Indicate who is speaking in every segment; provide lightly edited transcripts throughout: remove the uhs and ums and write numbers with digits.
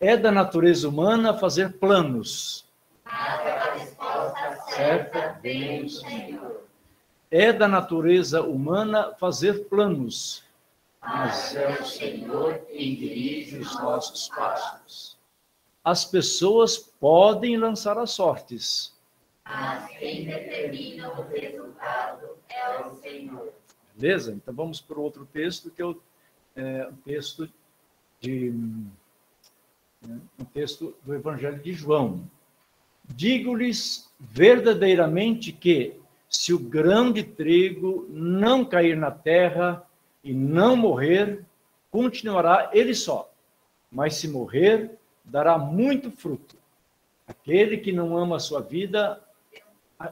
Speaker 1: É da natureza humana fazer planos.
Speaker 2: Certa vem o Senhor.
Speaker 1: É da natureza humana fazer planos.
Speaker 2: Mas é o Senhor quem dirige os nossos passos.
Speaker 1: As pessoas podem lançar as sortes.
Speaker 2: Mas quem determina o resultado é o Senhor.
Speaker 1: Beleza? Então vamos para o outro texto, que é o texto um texto do Evangelho de João. Digo-lhes verdadeiramente que, se o grão de trigo não cair na terra e não morrer, continuará ele só. Mas se morrer, dará muito fruto. Aquele que não ama a sua vida,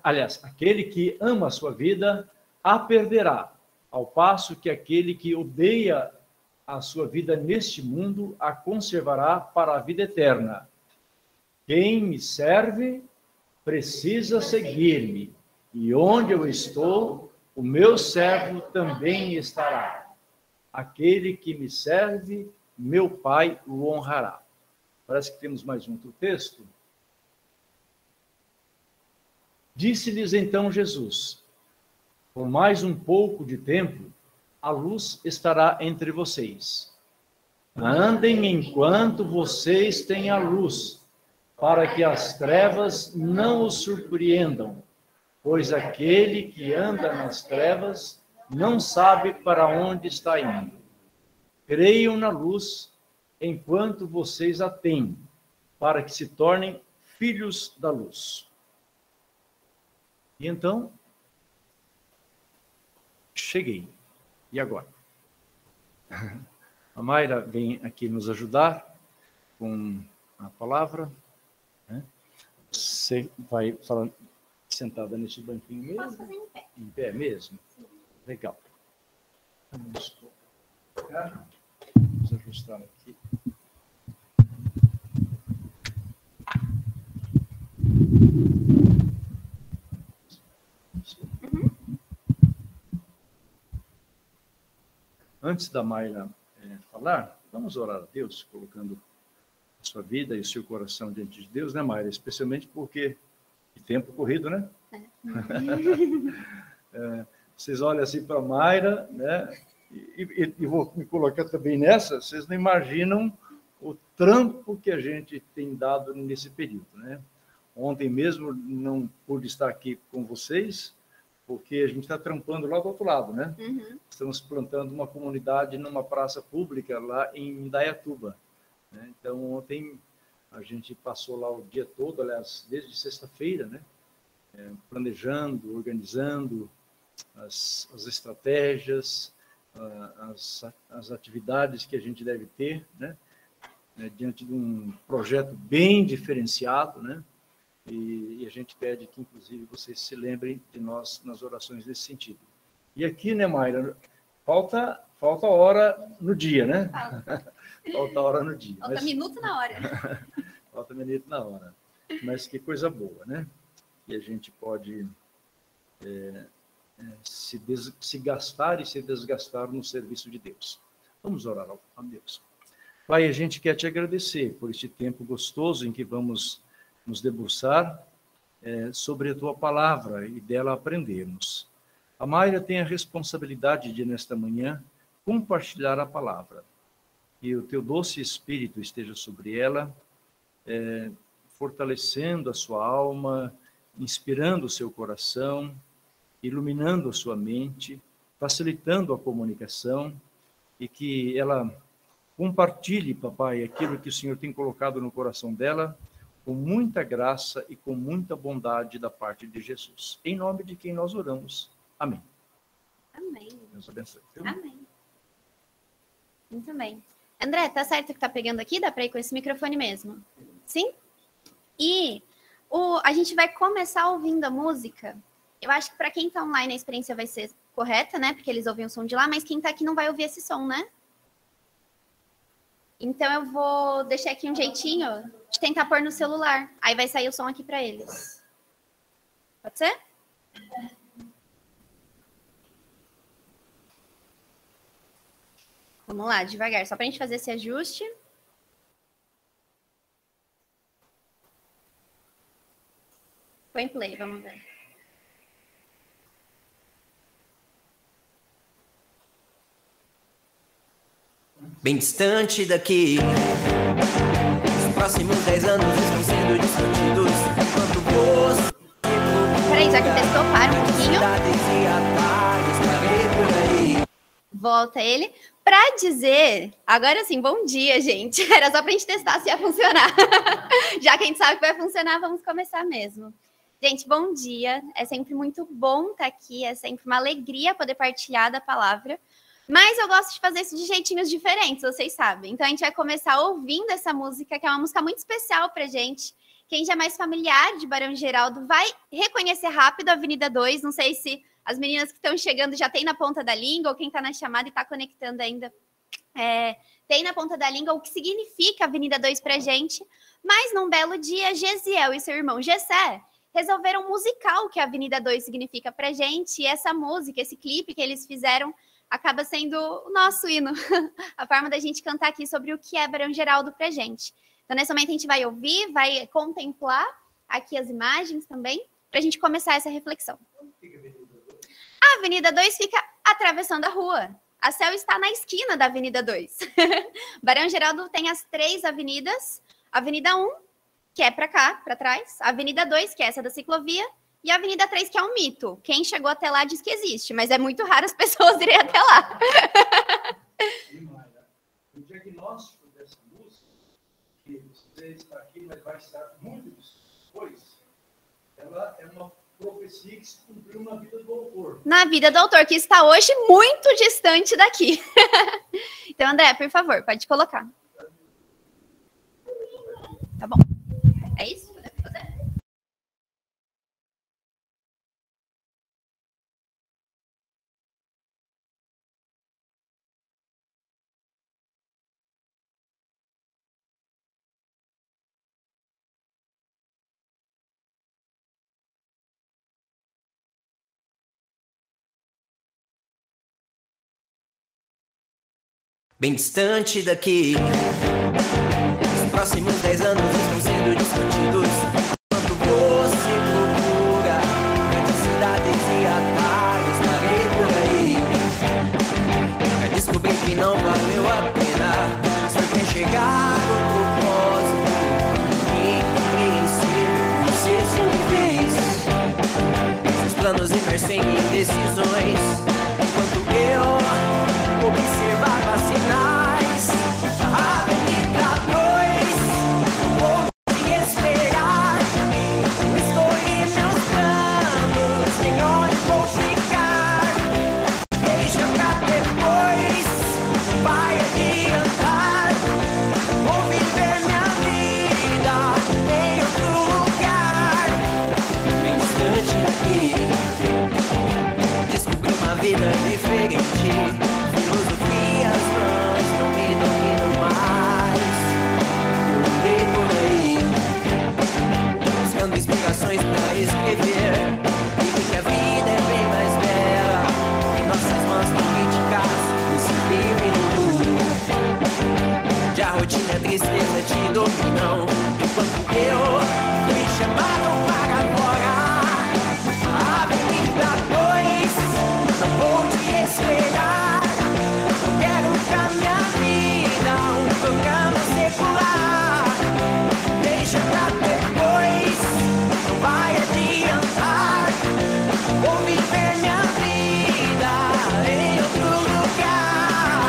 Speaker 1: aliás, aquele que ama a sua vida, a perderá, ao passo que aquele que odeia a sua vida neste mundo, a conservará para a vida eterna. Quem me serve, precisa seguir-me, e onde eu estou, o meu servo também estará. Aquele que me serve, meu Pai o honrará. Parece que temos mais um outro texto. Disse-lhes então Jesus: por mais um pouco de tempo, a luz estará entre vocês. Andem enquanto vocês têm a luz, para que as trevas não os surpreendam, pois aquele que anda nas trevas não sabe para onde está indo. Creiam na luz enquanto vocês a têm, para que se tornem filhos da luz. E então, cheguei. E agora? A Mayra vem aqui nos ajudar com a palavra. Você vai falando sentada nesse banquinho mesmo?
Speaker 3: Posso fazer em pé.
Speaker 1: Em pé mesmo?
Speaker 3: Sim.
Speaker 1: Legal. Vamos ajustar aqui. Antes da Mayra falar, vamos orar a Deus, colocando a sua vida e o seu coração diante de Deus, né, Mayra? Especialmente porque que tempo corrido, né? Vocês olham assim para a Mayra, né? E vou me colocar também nessa, vocês não imaginam o trampo que a gente tem dado nesse período, né? Ontem mesmo não pude estar aqui com vocês, porque a gente está trampando lá do outro lado, né?
Speaker 3: Uhum.
Speaker 1: Estamos plantando uma comunidade numa praça pública lá em Indaiatuba, né? Então, ontem a gente passou lá o dia todo, aliás, desde sexta-feira, né? Planejando, organizando as estratégias, as atividades que a gente deve ter, né? Diante de um projeto bem diferenciado, né? E a gente pede que, inclusive, vocês se lembrem de nós nas orações nesse sentido. E aqui, né, Mayra, falta hora no dia, né? Falta hora no dia.
Speaker 3: Falta minuto na hora.
Speaker 1: Falta minuto na hora. Mas que coisa boa, né? E a gente pode se gastar e se desgastar no serviço de Deus. Vamos orar a Deus. Pai, a gente quer te agradecer por este tempo gostoso em que vamos nos debruçar sobre a tua palavra e dela aprendermos. A Mayra tem a responsabilidade de, nesta manhã, compartilhar a palavra. E o teu doce Espírito esteja sobre ela, fortalecendo a sua alma, inspirando o seu coração, iluminando a sua mente, facilitando a comunicação, e que ela compartilhe, papai, aquilo que o Senhor tem colocado no coração dela, com muita graça e com muita bondade da parte de Jesus. Em nome de quem nós oramos. Amém.
Speaker 3: Amém.
Speaker 1: Deus abençoe.
Speaker 3: Amém. Muito bem. André, tá certo que tá pegando aqui? Dá para ir com esse microfone mesmo? Sim? E a gente vai começar ouvindo a música. Eu acho que para quem tá online a experiência vai ser correta, né? Porque eles ouvem o som de lá, mas quem tá aqui não vai ouvir esse som, né? Então eu vou deixar aqui um jeitinho de tentar pôr no celular. Aí vai sair o som aqui para eles. Pode ser? Vamos lá, devagar, só para a gente fazer esse ajuste. Põe play, vamos ver.
Speaker 4: Bem distante daqui, os próximos 10 anos estão sendo discutidos enquanto você...
Speaker 3: Peraí, já que testou, para um pouquinho. Volta ele. Pra dizer, agora sim, bom dia, gente. Era só pra gente testar se ia funcionar. Já que a gente sabe que vai funcionar, vamos começar mesmo. Gente, bom dia. É sempre muito bom estar aqui, é sempre uma alegria poder partilhar da palavra. Mas eu gosto de fazer isso de jeitinhos diferentes, vocês sabem. Então a gente vai começar ouvindo essa música, que é uma música muito especial pra gente. Quem já é mais familiar de Barão Geraldo vai reconhecer rápido a Avenida 2. Não sei se as meninas que estão chegando já tem na ponta da língua, ou quem está na chamada e está conectando ainda tem na ponta da língua o que significa a Avenida 2 para a gente. Mas num belo dia, Gesiel e seu irmão Gessé resolveram musicar o que a Avenida 2 significa para a gente. E essa música, esse clipe que eles fizeram, acaba sendo o nosso hino. A forma da gente cantar aqui sobre o que é Barão Geraldo para a gente. Então, nesse momento, a gente vai ouvir, vai contemplar aqui as imagens também, para a gente começar essa reflexão. A Avenida 2 fica atravessando a rua. A Céu está na esquina da Avenida 2. Barão Geraldo tem as 3 avenidas. A Avenida 1, que é para cá, para trás. A Avenida 2, que é essa da ciclovia. E a Avenida 3, que é um mito. Quem chegou até lá diz que existe, mas é muito raro as pessoas irem até lá.
Speaker 1: O diagnóstico dessa música, que você está aqui, mas vai estar muito depois, ela é uma profecia que se cumpriu na vida do autor.
Speaker 3: Na vida do autor, que está hoje muito distante daqui. Então, André, por favor, pode colocar. Tá bom. É isso? Podemos fazer?
Speaker 4: Bem distante daqui, os próximos 10 anos estão sendo discutidos enquanto você procura grandes cidades e atalhos, parei por aí. Vai descobrir que não valeu a pena, só quer chegar no propósito e conhecer você fez. Seus planos e perseguem decisões, enquanto eu observava sinais. A Avenida 2, vou te esperar. Escolhi meus planos, em onde vou ficar. Deixa pra depois, vai adiantar. Vou viver minha vida em outro lugar, bem distante daqui. Descobri uma vida diferente. Filosofias vãs não me dominam mais. Eu andei por aí, buscando explicações pra escrever. E que a vida é bem mais bela em nossas mãos políticas, nesse livre mundo. Já a rotina e a tristeza te dominam, enquanto eu fui chamado para fora. A Avenida 2, não vou te esperar. Quero pra minha vida um programa secular. Deixa pra depois, não vai adiantar. Vou viver minha vida em outro lugar.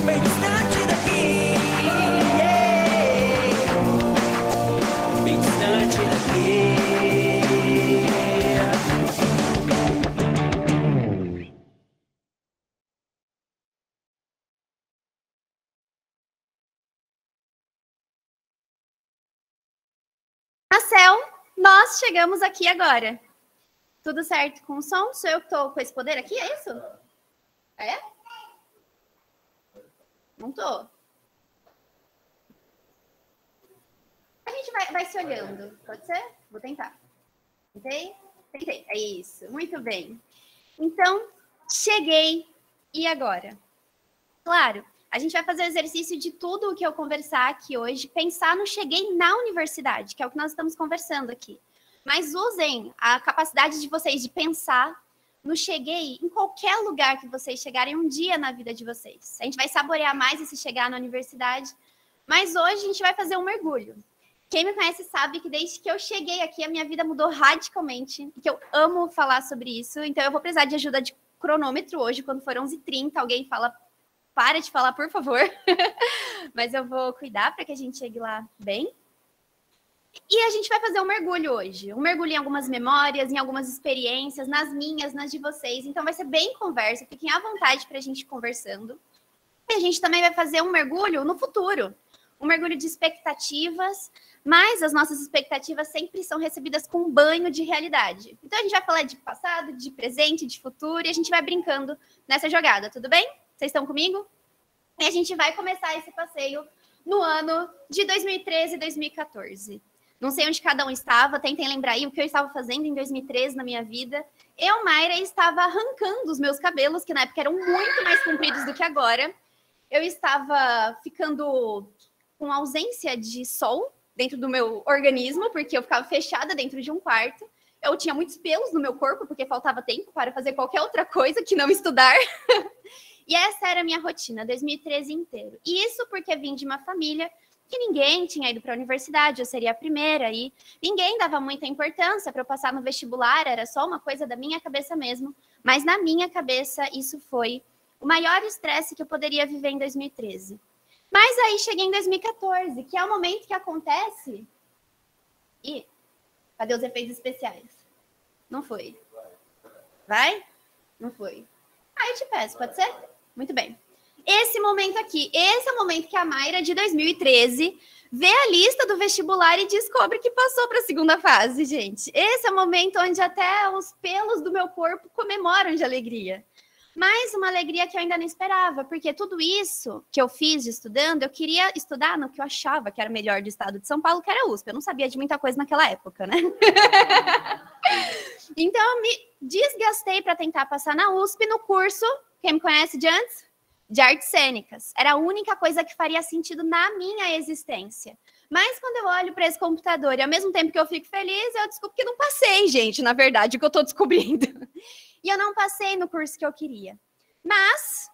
Speaker 4: Bem distante
Speaker 3: Marcel, nós chegamos aqui agora. Tudo certo com o som? Sou eu que estou com esse poder aqui, é isso? É? Não tô. A gente vai se olhando, pode ser? Vou tentar. Tentei? Tentei, é isso, muito bem. Então, cheguei, e agora? Claro, a gente vai fazer o exercício de tudo o que eu conversar aqui hoje, pensar no cheguei na universidade, que é o que nós estamos conversando aqui. Mas usem a capacidade de vocês de pensar no cheguei em qualquer lugar que vocês chegarem um dia na vida de vocês. A gente vai saborear mais esse chegar na universidade, mas hoje a gente vai fazer um mergulho. Quem me conhece sabe que desde que eu cheguei aqui, a minha vida mudou radicalmente, e que eu amo falar sobre isso, então eu vou precisar de ajuda de cronômetro hoje, quando for 11h30, alguém fala, para de falar, por favor. Mas eu vou cuidar para que a gente chegue lá bem. E a gente vai fazer um mergulho hoje. Um mergulho em algumas memórias, em algumas experiências, nas minhas, nas de vocês. Então vai ser bem conversa, fiquem à vontade para a gente ir conversando. E a gente também vai fazer um mergulho no futuro. Um mergulho de expectativas, mas as nossas expectativas sempre são recebidas com um banho de realidade. Então a gente vai falar de passado, de presente, de futuro, e a gente vai brincando nessa jogada, tudo bem? Vocês estão comigo? E a gente vai começar esse passeio no ano de 2013 e 2014. Não sei onde cada um estava, tentem lembrar aí o que eu estava fazendo em 2013 na minha vida. Eu, Mayra, estava arrancando os meus cabelos, que na época eram muito mais compridos do que agora. Eu estava ficando com ausência de sol dentro do meu organismo, porque eu ficava fechada dentro de um quarto. Eu tinha muitos pelos no meu corpo, porque faltava tempo para fazer qualquer outra coisa que não estudar. E essa era a minha rotina, 2013 inteiro. E isso porque vim de uma família que ninguém tinha ido para a universidade, eu seria a primeira, e ninguém dava muita importância para eu passar no vestibular, era só uma coisa da minha cabeça mesmo. Mas na minha cabeça, isso foi o maior estresse que eu poderia viver em 2013. Mas aí cheguei em 2014, que é o momento que acontece... Ih, cadê os efeitos especiais? Não foi. Vai? Não foi. Ah, eu te peço, pode ser? Muito bem. Esse momento aqui, esse é o momento que a Mayra, de 2013, vê a lista do vestibular e descobre que passou para a segunda fase, gente. Esse é o momento onde até os pelos do meu corpo comemoram de alegria. Mas uma alegria que eu ainda não esperava, porque tudo isso que eu fiz estudando, eu queria estudar no que eu achava que era o melhor do estado de São Paulo, que era a USP. Eu não sabia de muita coisa naquela época, né? Então, eu me desgastei para tentar passar na USP no curso, quem me conhece de antes? De artes cênicas. Era a única coisa que faria sentido na minha existência. Mas quando eu olho para esse computador e ao mesmo tempo que eu fico feliz, eu descubro que não passei, gente, na verdade, o que eu estou descobrindo. E eu não passei no curso que eu queria. Mas,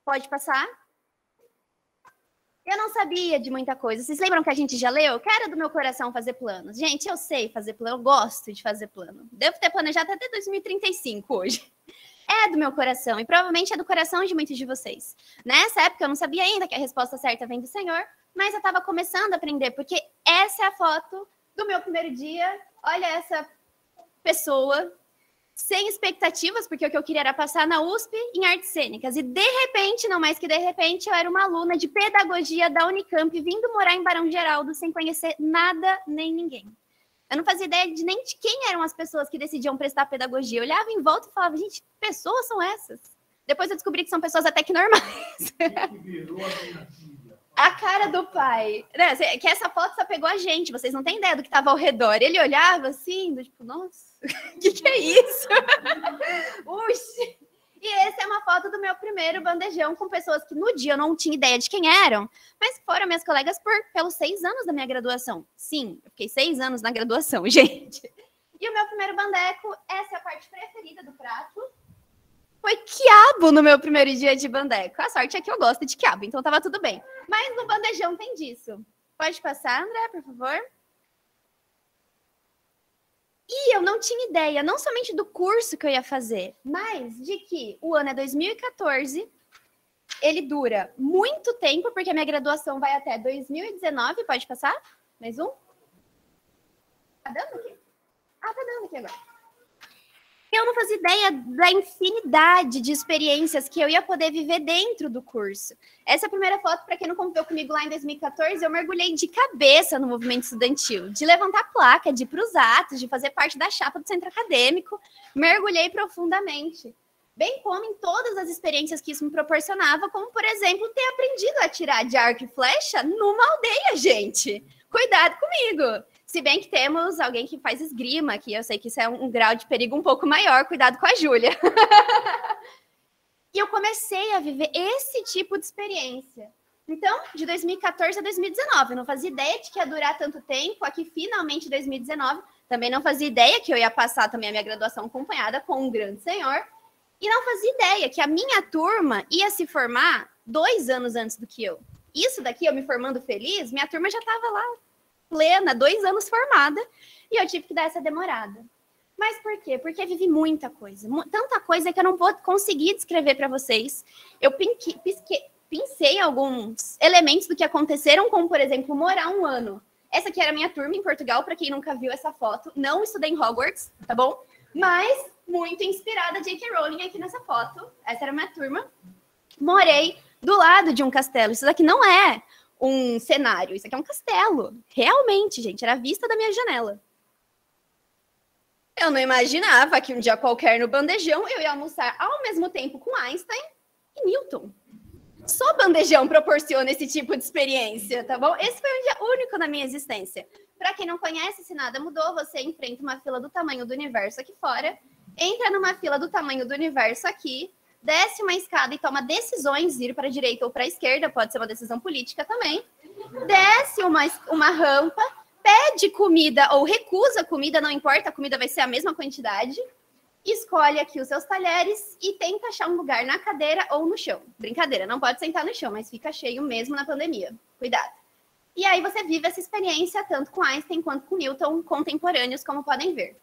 Speaker 3: pode passar? Eu não sabia de muita coisa. Vocês lembram que a gente já leu? Quero do meu coração fazer planos. Gente, eu sei fazer plano, eu gosto de fazer plano. Devo ter planejado até 2035 hoje. É do meu coração, e provavelmente é do coração de muitos de vocês. Nessa época, eu não sabia ainda que a resposta certa vem do Senhor, mas eu estava começando a aprender, porque essa é a foto do meu primeiro dia. Olha essa pessoa, sem expectativas, porque o que eu queria era passar na USP em artes cênicas. E de repente, não mais que de repente, eu era uma aluna de pedagogia da Unicamp, vindo morar em Barão Geraldo, sem conhecer nada nem ninguém. Eu não fazia ideia nem de quem eram as pessoas que decidiam prestar pedagogia. Eu olhava em volta e falava, gente, que pessoas são essas? Depois eu descobri que são pessoas até que normais. A cara do pai. Que essa foto só pegou a gente, vocês não têm ideia do que estava ao redor. Ele olhava assim, do tipo, nossa, o que é isso? Uxi. E essa é uma foto do meu primeiro bandejão com pessoas que no dia eu não tinha ideia de quem eram, mas que foram minhas colegas pelos 6 anos da minha graduação. Sim, eu fiquei 6 anos na graduação, gente. E o meu primeiro bandeco, essa é a parte preferida do prato, foi quiabo no meu primeiro dia de bandeco. A sorte é que eu gosto de quiabo, então tava tudo bem. Mas no bandejão tem disso. Pode passar, André, por favor? E eu não tinha ideia, não somente do curso que eu ia fazer, mas de que o ano é 2014, ele dura muito tempo, porque a minha graduação vai até 2019, pode passar? Mais um? Tá dando aqui? Ah, tá dando aqui agora. Eu não fazia ideia da infinidade de experiências que eu ia poder viver dentro do curso. Essa é a primeira foto, para quem não conviveu comigo lá em 2014, eu mergulhei de cabeça no movimento estudantil, de levantar placa, de ir para os atos, de fazer parte da chapa do centro acadêmico, mergulhei profundamente. Bem como em todas as experiências que isso me proporcionava, como, por exemplo, ter aprendido a atirar de arco e flecha numa aldeia, gente. Cuidado comigo! Se bem que temos alguém que faz esgrima aqui, eu sei que isso é um grau de perigo um pouco maior, cuidado com a Júlia. E eu comecei a viver esse tipo de experiência. Então, de 2014 a 2019, eu não fazia ideia de que ia durar tanto tempo, aqui finalmente 2019, também não fazia ideia que eu ia passar também a minha graduação acompanhada com um grande senhor, e não fazia ideia que a minha turma ia se formar 2 anos antes do que eu. Isso daqui, eu me formando feliz, minha turma já estava lá, plena, 2 anos formada, e eu tive que dar essa demorada. Mas por quê? Porque vivi muita coisa, tanta coisa que eu não vou conseguir descrever para vocês. Eu pincei alguns elementos do que aconteceram, como, por exemplo, morar 1 ano. Essa aqui era a minha turma em Portugal, para quem nunca viu essa foto. Não estudei em Hogwarts, tá bom? Mas muito inspirada J.K. Rowling aqui nessa foto. Essa era a minha turma. Morei do lado de um castelo. Isso daqui não é um cenário, isso aqui é um castelo. Realmente, gente, era a vista da minha janela. Eu não imaginava que um dia qualquer no bandejão eu ia almoçar ao mesmo tempo com Einstein e Newton. Só bandejão proporciona esse tipo de experiência, tá bom? Esse foi um dia único na minha existência. Para quem não conhece, se nada mudou, você enfrenta uma fila do tamanho do universo aqui fora, entra numa fila do tamanho do universo aqui, desce uma escada e toma decisões, ir para a direita ou para a esquerda, pode ser uma decisão política também, desce uma rampa, pede comida ou recusa comida, não importa, a comida vai ser a mesma quantidade, escolhe aqui os seus talheres e tenta achar um lugar na cadeira ou no chão. Brincadeira, não pode sentar no chão, mas fica cheio mesmo na pandemia. Cuidado. E aí você vive essa experiência tanto com Einstein quanto com Newton, contemporâneos, como podem ver.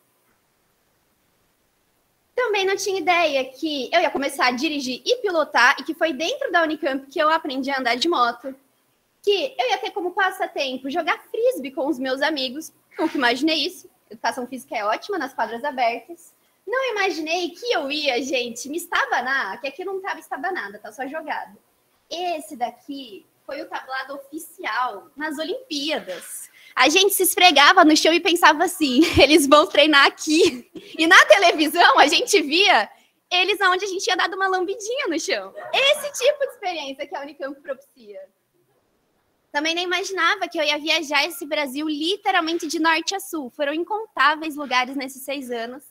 Speaker 3: Também não tinha ideia que eu ia começar a dirigir e pilotar, e que foi dentro da Unicamp que eu aprendi a andar de moto, que eu ia ter como passatempo jogar frisbee com os meus amigos. Nunca imaginei isso. Educação física é ótima nas quadras abertas. Não imaginei que eu ia, gente, me estabanar, que aqui não estava estabanada, tá só jogado. Esse daqui foi o tablado oficial nas Olimpíadas. A gente se esfregava no chão e pensava assim, eles vão treinar aqui. E na televisão a gente via eles onde a gente ia dado uma lambidinha no chão. Esse tipo de experiência que a Unicamp propicia. Também nem imaginava que eu ia viajar esse Brasil literalmente de norte a sul. Foram incontáveis lugares nesses 6 anos.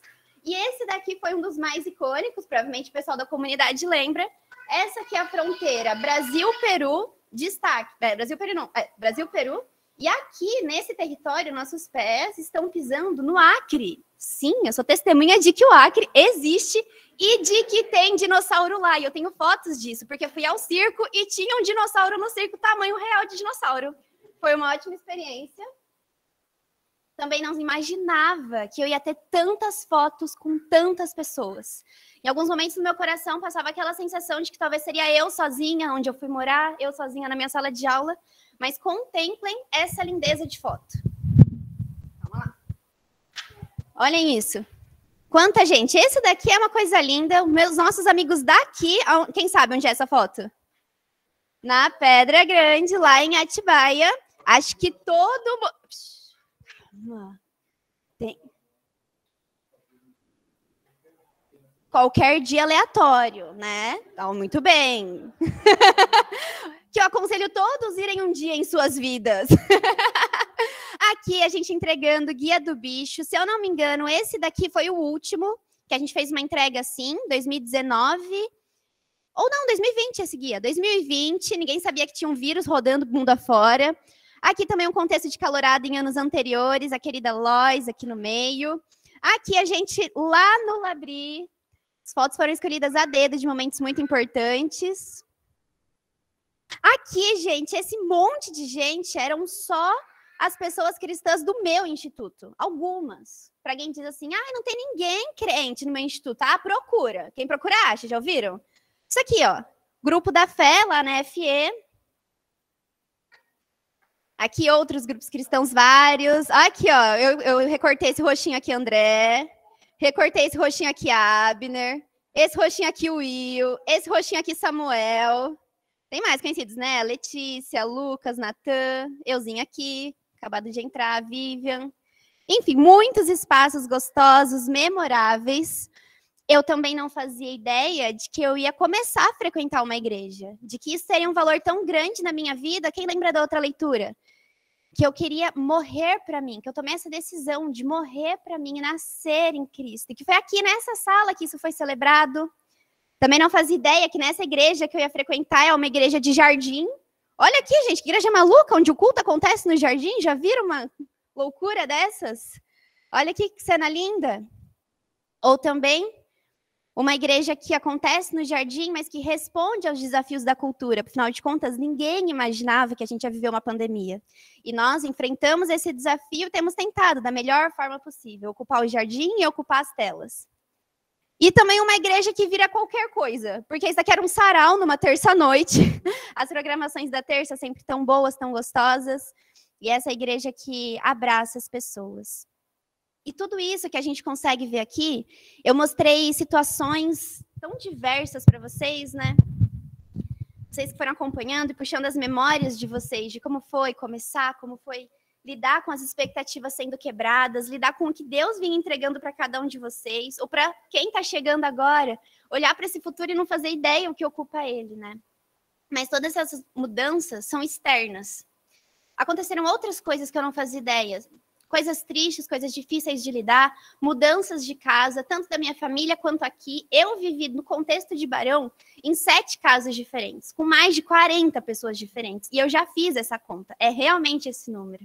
Speaker 3: E esse daqui foi um dos mais icônicos, provavelmente o pessoal da comunidade lembra. Essa aqui é a fronteira Brasil-Peru, destaque. Brasil-Peru não, Brasil-Peru. E aqui, nesse território, nossos pés estão pisando no Acre. Sim, eu sou testemunha de que o Acre existe e de que tem dinossauro lá. E eu tenho fotos disso, porque eu fui ao circo e tinha um dinossauro no circo, tamanho real de dinossauro. Foi uma ótima experiência. Também não imaginava que eu ia ter tantas fotos com tantas pessoas. Em alguns momentos no meu coração passava aquela sensação de que talvez seria eu sozinha onde eu fui morar, eu sozinha na minha sala de aula. Mas contemplem essa lindeza de foto. Vamos lá. Olhem isso. Quanta gente. Esse daqui é uma coisa linda. Nossos amigos daqui... Quem sabe onde é essa foto? Na Pedra Grande, lá em Atibaia. Acho que todo mundo... Tem... Qualquer dia aleatório, né? Então, muito bem. Que eu aconselho todos irem um dia em suas vidas. Aqui a gente entregando Guia do Bicho. Se eu não me engano, esse daqui foi o último, que a gente fez uma entrega assim, 2019. Ou não, 2020 esse guia. 2020, ninguém sabia que tinha um vírus rodando mundo afora. Aqui também um contexto de calorada em anos anteriores, a querida Lois aqui no meio. Aqui a gente lá no Labri. As fotos foram escolhidas a dedo de momentos muito importantes. Aqui, gente, esse monte de gente eram só as pessoas cristãs do meu instituto. Algumas. Para quem diz assim, não tem ninguém crente no meu instituto. Procura. Quem procura acha, já ouviram? Isso aqui, ó. Grupo da Fé, lá na FE. Aqui outros grupos cristãos vários. Aqui, ó, eu recortei esse roxinho aqui, André. Recortei esse roxinho aqui, Abner. Esse roxinho aqui, Will. Esse roxinho aqui, Samuel. Tem mais conhecidos, né? Letícia, Lucas, Natan, euzinho aqui, acabado de entrar, Vivian. Enfim, muitos espaços gostosos, memoráveis. Eu também não fazia ideia de que eu ia começar a frequentar uma igreja, de que isso seria um valor tão grande na minha vida. Quem lembra da outra leitura? Que eu queria morrer para mim, que eu tomei essa decisão de morrer para mim e nascer em Cristo. E que foi aqui nessa sala que isso foi celebrado. Também não fazia ideia que nessa igreja que eu ia frequentar é uma igreja de jardim. Olha aqui, gente, que igreja maluca, onde o culto acontece no jardim. Já viram uma loucura dessas? Olha aqui que cena linda. Ou também uma igreja que acontece no jardim, mas que responde aos desafios da cultura. Afinal de contas, ninguém imaginava que a gente ia viver uma pandemia. E nós enfrentamos esse desafio, temos tentado da melhor forma possível, ocupar o jardim e ocupar as telas. E também uma igreja que vira qualquer coisa, porque isso aqui era um sarau numa terça-noite. As programações da terça sempre tão boas, tão gostosas. E essa igreja que abraça as pessoas. E tudo isso que a gente consegue ver aqui, eu mostrei situações tão diversas para vocês, né? Vocês que foram acompanhando e puxando as memórias de vocês, de como foi começar, como foi lidar com as expectativas sendo quebradas, lidar com o que Deus vinha entregando para cada um de vocês, ou para quem está chegando agora, olhar para esse futuro e não fazer ideia o que ocupa ele, né? Mas todas essas mudanças são externas. Aconteceram outras coisas que eu não fazia ideia. Coisas tristes, coisas difíceis de lidar, mudanças de casa, tanto da minha família quanto aqui. Eu vivi no contexto de Barão em 7 casas diferentes, com mais de 40 pessoas diferentes. E eu já fiz essa conta, é realmente esse número.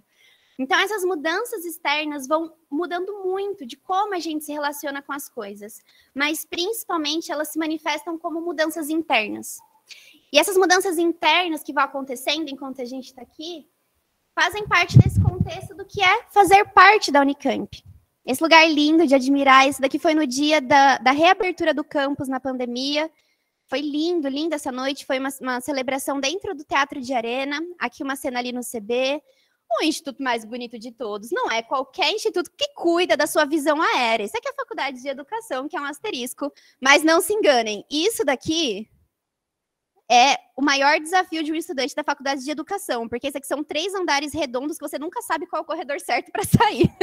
Speaker 3: Então, essas mudanças externas vão mudando muito de como a gente se relaciona com as coisas. Mas, principalmente, elas se manifestam como mudanças internas. E essas mudanças internas que vão acontecendo enquanto a gente está aqui, fazem parte desse contexto do que é fazer parte da Unicamp. Esse lugar lindo de admirar, esse daqui foi no dia da reabertura do campus na pandemia. Foi lindo, linda essa noite, foi uma celebração dentro do Teatro de Arena, aqui uma cena ali no CB, o instituto mais bonito de todos. Não é qualquer instituto que cuida da sua visão aérea. Isso aqui é a Faculdade de Educação, que é um asterisco, mas não se enganem, isso daqui é o maior desafio de um estudante da Faculdade de Educação, porque esses aqui são 3 andares redondos que você nunca sabe qual é o corredor certo para sair.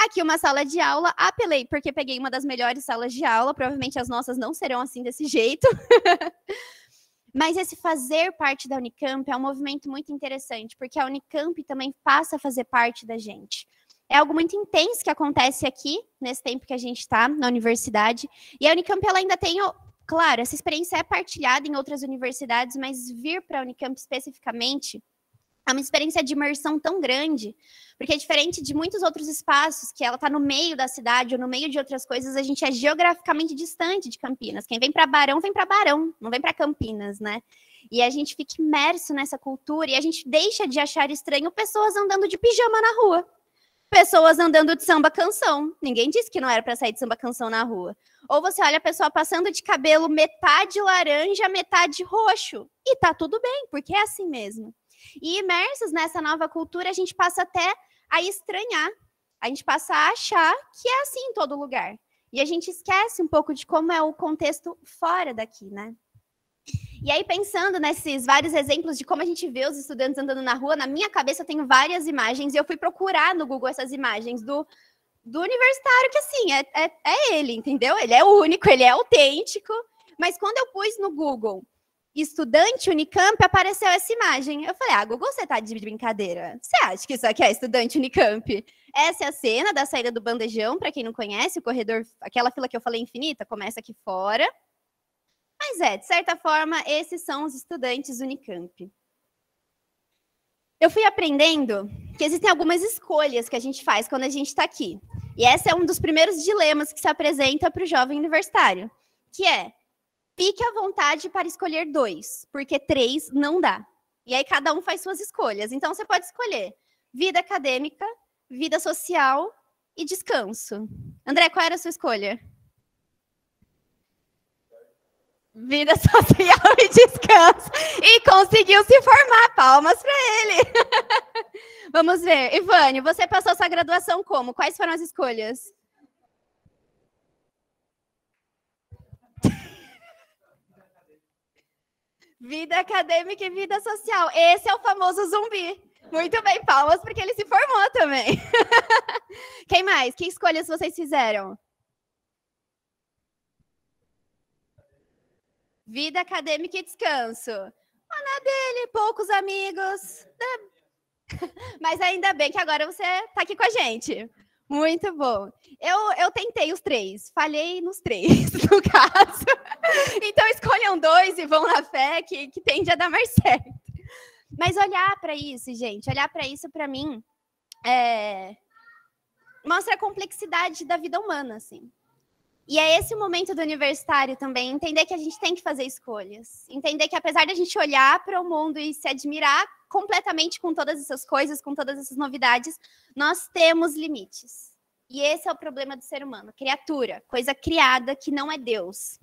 Speaker 3: Aqui uma sala de aula, apelei porque peguei uma das melhores salas de aula, provavelmente as nossas não serão assim desse jeito. Mas esse fazer parte da Unicamp é um movimento muito interessante, porque a Unicamp também passa a fazer parte da gente. É algo muito intenso que acontece aqui, nesse tempo que a gente está na universidade, e a Unicamp ela ainda tem... Claro, essa experiência é partilhada em outras universidades, mas vir para a Unicamp especificamente é uma experiência de imersão tão grande, porque é diferente de muitos outros espaços, que ela está no meio da cidade ou no meio de outras coisas, a gente é geograficamente distante de Campinas. Quem vem para Barão, não vem para Campinas, né? E a gente fica imerso nessa cultura e a gente deixa de achar estranho pessoas andando de pijama na rua. Pessoas andando de samba-canção. Ninguém disse que não era para sair de samba-canção na rua. Ou você olha a pessoa passando de cabelo metade laranja, metade roxo. E tá tudo bem, porque é assim mesmo. E imersos nessa nova cultura, a gente passa até a estranhar. A gente passa a achar que é assim em todo lugar. E a gente esquece um pouco de como é o contexto fora daqui, né? E aí, pensando nesses vários exemplos de como a gente vê os estudantes andando na rua, na minha cabeça eu tenho várias imagens, e eu fui procurar no Google essas imagens do universitário, que assim, é ele, entendeu? Ele é único, ele é autêntico, mas quando eu pus no Google estudante Unicamp, apareceu essa imagem. Eu falei, Google, você tá de brincadeira? Você acha que isso aqui é estudante Unicamp? Essa é a cena da saída do bandejão, para quem não conhece, o corredor, aquela fila que eu falei infinita, começa aqui fora. Mas de certa forma, esses são os estudantes Unicamp. Eu fui aprendendo que existem algumas escolhas que a gente faz quando a gente está aqui. E esse é um dos primeiros dilemas que se apresenta para o jovem universitário, que é, fique à vontade para escolher 2, porque 3 não dá. E aí cada um faz suas escolhas. Então você pode escolher vida acadêmica, vida social e descanso. André, qual era a sua escolha? Vida social e descanso. E conseguiu se formar. Palmas para ele. Vamos ver. Ivane, você passou sua graduação como? Quais foram as escolhas? Vida acadêmica e vida social. Esse é o famoso zumbi. Muito bem, palmas, porque ele se formou também. Quem mais? Que escolhas vocês fizeram? Vida acadêmica e descanso. Na dele, poucos amigos. Mas ainda bem que agora você está aqui com a gente. Muito bom. Eu tentei os 3, falhei nos 3, no caso. Então escolham 2 e vão na fé que tende a dar mais certo. Mas olhar para isso, gente, olhar para isso, para mim, mostra a complexidade da vida humana, assim. E é esse o momento do universitário também, entender que a gente tem que fazer escolhas. Entender que apesar de a gente olhar para o mundo e se admirar completamente com todas essas coisas, com todas essas novidades, nós temos limites. E esse é o problema do ser humano, criatura, coisa criada que não é Deus.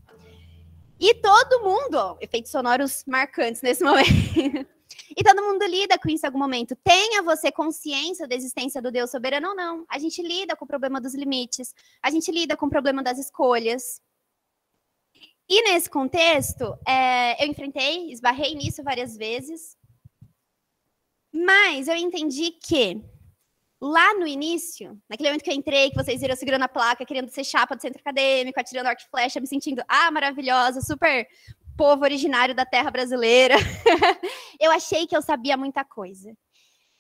Speaker 3: E todo mundo, ó, efeitos sonoros marcantes nesse momento, e todo mundo lida com isso em algum momento. Tenha você consciência da existência do Deus soberano ou não. A gente lida com o problema dos limites, a gente lida com o problema das escolhas. E nesse contexto, eu esbarrei nisso várias vezes, mas eu entendi que lá no início, naquele momento que eu entrei, que vocês viram segurando a placa, querendo ser chapa do centro acadêmico, atirando arco e flecha, me sentindo, maravilhosa, super povo originário da terra brasileira. Eu achei que eu sabia muita coisa.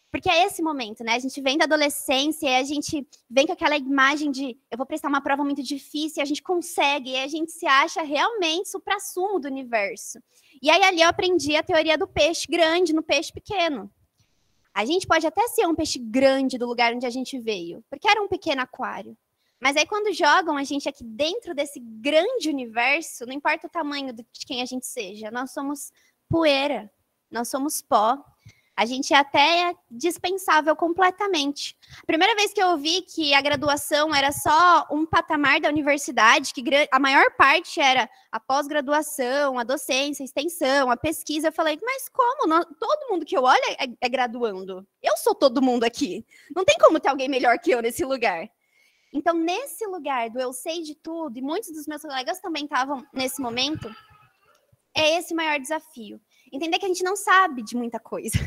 Speaker 3: Porque é esse momento, né? A gente vem da adolescência e a gente vem com aquela imagem de eu vou prestar uma prova muito difícil e a gente consegue, e a gente se acha realmente suprassumo do universo. E aí ali eu aprendi a teoria do peixe grande no peixe pequeno. A gente pode até ser um peixe grande do lugar onde a gente veio, porque era um pequeno aquário. Mas aí quando jogam a gente aqui dentro desse grande universo, não importa o tamanho de quem a gente seja, nós somos poeira, nós somos pó. A gente até é dispensável completamente. A primeira vez que eu ouvi que a graduação era só um patamar da universidade, que a maior parte era a pós-graduação, a docência, a extensão, a pesquisa, eu falei, mas como? Todo mundo que eu olho é graduando. Eu sou todo mundo aqui. Não tem como ter alguém melhor que eu nesse lugar. Então, nesse lugar do eu sei de tudo, e muitos dos meus colegas também estavam nesse momento, é esse o maior desafio. Entender que a gente não sabe de muita coisa.